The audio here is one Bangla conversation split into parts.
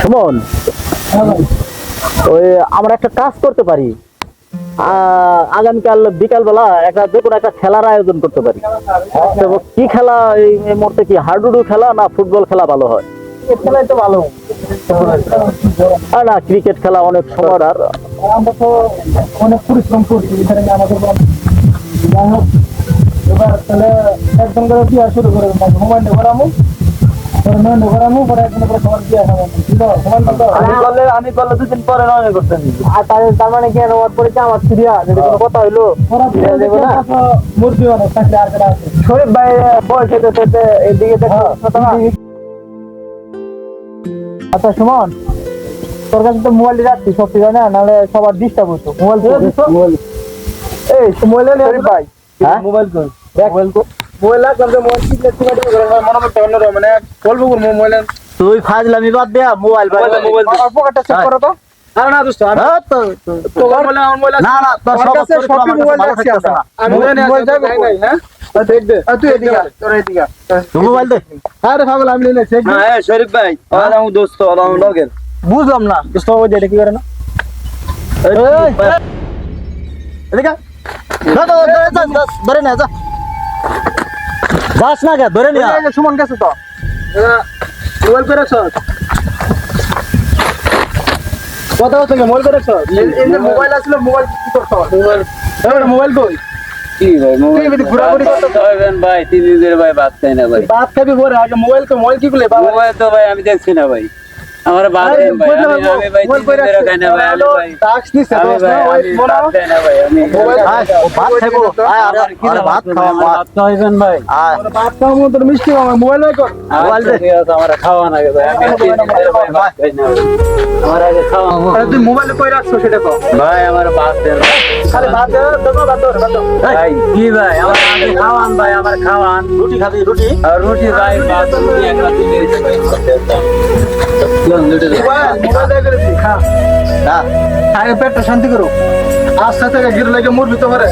সুমন, ওই আমরা একটা কাজ করতে পারি, আগামীকাল বিকাল বেলা যে কোনো একটা খেলার আয়োজন করতে পারি। কি খেলা এই মুহূর্তে, কি হাডুডু খেলা না ফুটবল খেলা ভালো হয়? খেলাই তো ভালো না, ক্রিকেট খেলা অনেক সময়, আর আমরা তো অনেক পরিশ্রম করছি আমাদের। এবার তাহলে একদম করে দিয়া শুরু করে মোবাইল ঘোরামু আমি করলে দুদিন পরে নয় করতেন। আর তার মানে কি পরে কি আমার সিরিয়া যদি কোনো কথা হইলো মুরগি অনেক থাকলে আর শরীফ ভাই বয়স হইতে এদিকে দেখো। আচ্ছা সুমন, তোর কাছে তো মোবাইল রাখছি সব ঠিক না, নাহলে সবার ডিস্টার্ব হতো। মোবাইল এই মোবাইল শরীফ ভাই, মোবাইল কই মোবাইল কো মোবাইল লাগলে মোবাইল ঠিক আছে মনে করতে অন্য মানে বলবো মোবাইল। তুই ফাজলামি বাদ দে, মোবাইল মোবাইল পকেটে চেক করো তো। না না দোস্ত, আমি তো মোবাইল আমার মোবাইল না না, তোর সব সবই মোবাইল রাখছি আছে। আমি মোবাইল যাই নাই। হ্যাঁ দেখ দে, তুই এদিকে তোর এদিকে তুই মোবাইল দে। আরে পাগল, আমি নিলে চেক। হ্যাঁ শরীফ ভাই, আমার দোস্ত আমার লগের বুঝলাম না দোস্ত, ওই যেটা কি করে না এদিকে না তো ধরে না যা, যাস না কে ধরে নিয়ে সুমন গেছে তো মোবাইল করে কথা হচ্ছে মোবাইল করে মোবাইল আসলে মোবাইল কি করছো? মোবাইল কই কি ভাই মোবাইল ঘোরাঘুরি করতেছেন ভাই? 3 দিনের ভাই ভাত খাই না ভাই। ভাত খাবি পরে, আগে মোবাইল তো মোবাইল কি বলে মোবাইল তো ভাই আমি দেখছি না ভাই। আমার ভাত দেন ভাই, আমি ভাই 3 দিনের খাই না ভাই। আমি ভাই টাক্স নিছে তো ওই ভাত খাই না ভাই। আমি মোবাইল ভাত খাবো আর কি ভাত খাওয়া ভাত খাইবেন ভাই? আর ভাত খাওয়া মত মিষ্টি আমার মোবাইল নাই কর মোবাইল দে আমার খাওয়া না ভাই। আমি 3 দিনের ভাত খাই না আমার আগে খাওয়া। আরে তুই মোবাইল কই রাখছো সেটা কও ভাই। আমার ভাত দেন, খালি ভাত দে তো ভাত ভাই কি ভাই? আমার আগে খাওয়ান ভাই, আমার খাওয়ান। রুটি খাবি? রুটি আর রুটি ভাই, ভাত রুটি একটা দিলে পেটটা শান্তি করো। আস্তে থেকে গির লাগে মরবি তো পারে।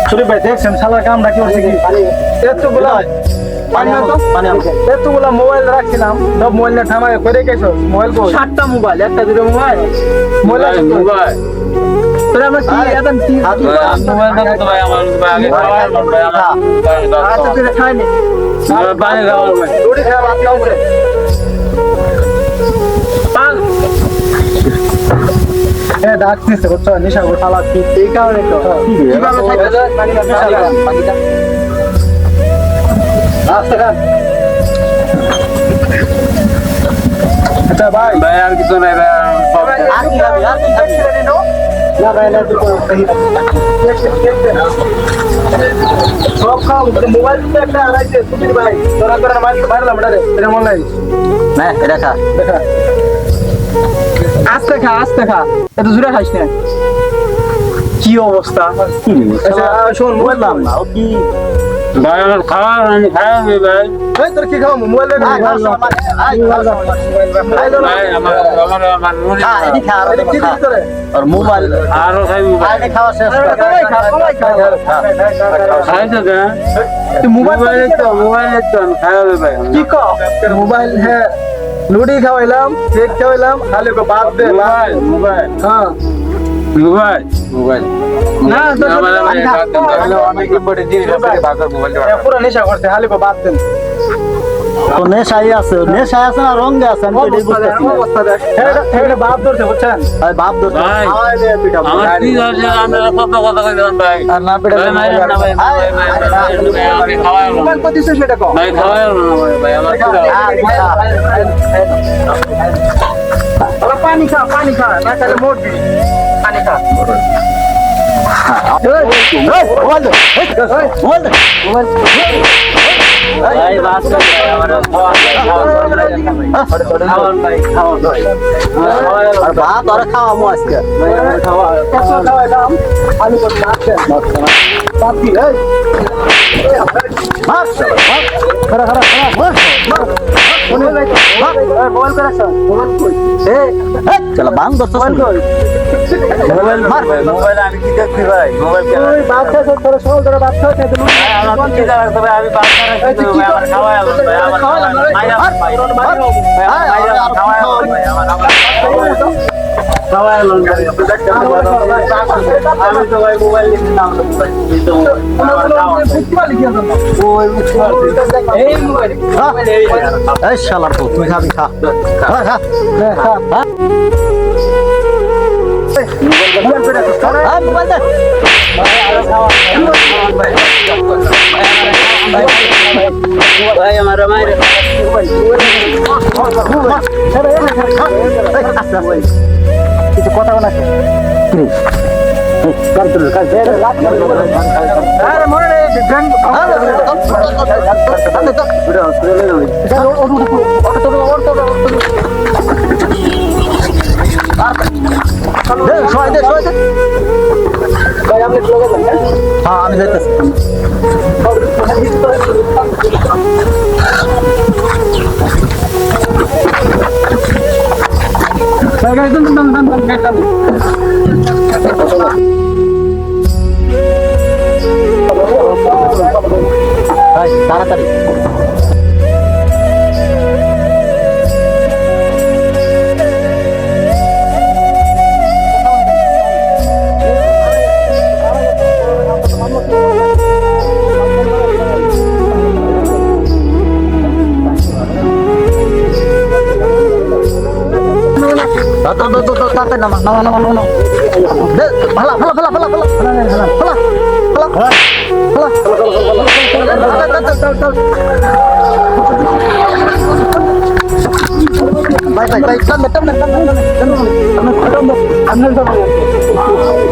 শরীফ ভাই দেখছেন শালার কামটা কি হচ্ছে? কি এতগুলা মোবাইল রাখছিলাম, সব মোবাইল ঠামায় করে গেছো। মোবাইল 7টা মোবাইল, একটা দুটো মোবাইল মোবাইল তোরা আমরা কি একদম কি মোবাইল দেখো তো ভাই। আমার আগে খাওয়ার মন ভাই, আমার আচ্ছা তুই খাই নে পানি খাওয়ার ভাই, রুটি খাওয়া ভাত খাও করে পান এ ডাকতেছে বুঝছো? নিশা করে শালা কি এই কারণে তো কিভাবে থাকে পানি পানিটা আচ্ছা খান। আচ্ছা ভাই ভাই আর কিছু নাই ভাই, সব আর কি হবে? আর কি খাবি নো না ভাই? না তো সব খাও। মোবাইল তো একটা আড়াইছে সুবির ভাই, তোরা করে মারলাম রে। এটা মন নাই না, এটা খা দেখা আস্তে খা, আস্তে খা, এত জোরে খাইস না। কি অবস্থা? আচ্ছা শোন, মোবাইল দাম না ও কি ভাই? আমার খাওয়া আমি খাওয়াবি ভাই। ভাই তোর কি খাওয়াবো? মোবাইল দে ভাই। আমার আর মোবাইল আরো খাইবি ভাই। খাওয়া শেষ মোবাইল তো আমি খাওয়াবি ভাই। কি কও? মোবাইল হ্যাঁ লুডি খাওয়াইলাম, কেক খাওয়াইলাম, খালি বাদ দে ভাই। মোবাইল হ্যাঁ মোবাইল মোবাইল না অনেক ইম্পর্টেন্ট জিনিস আছে। পুরো নেশা করছে, খালি বাদ দেন। তো নেশাই আছে, নেশাই আছে না রঙে আছে? আমি এটাই বুঝতেছি। অবস্থা দেখ, এটা বাপ ধরছে বুঝছেন ভাই, বাপ ধরছে। আমার কি ধরছে? আমি কত কথা কই দেন ভাই। আর না পেটা ভাই মাইরা না ভাই। আমি খাওয়াই না। মোবাইল কত দিছে সেটা কও ভাই। খাওয়াই না ভাই, আমার কি দাও? পানি খা, পানি খা, না খেলে মরবি। পানি খা। মোবাইল মোবাইল মোবাইল ভাই বাস করে আমার খাওয়ান ভাই, খাওয়ান ভাই। আর ভাত আর খাওয়ামু আজকে খাওয়া খাওয়া দাম আলু করে নাচছেন বাপ কি এই মার খরা খরা খরা মার মোবাইল করে মোবাইল কই চলো বাং দর্শক মোবাইল মার মোবাইল আমি কি দেখছি ভাই মোবাইল কেন ওই বাচ্চা সব তোর সব তোর বাচ্চা আছে তুমি আমার কি জানা তবে আমি বাচ্চা রাখছি আমার খাওয়াই আলো ভাই আমার মাইরা ভাই খাওয়াই আলো ভাই আমার খাওয়াই আলো আমি তো ভাই মোবাইল নিতে নাম ওই এই মোবাইল এই শালার তো তুই খাবি খা খা মোবাইল দে ভাই আমার মাইরে কিছু কথা বলা হ্যাঁ আমি যাইতেছি তাড়াতাড়ি তাড়াতাড়ি নামা নামা নামা নামা ভালো ভালো ভালো ভালো ভালো ভালো ভালো ভাই ভাই ভাই টান টান টান টান টান টান টান টান টান টান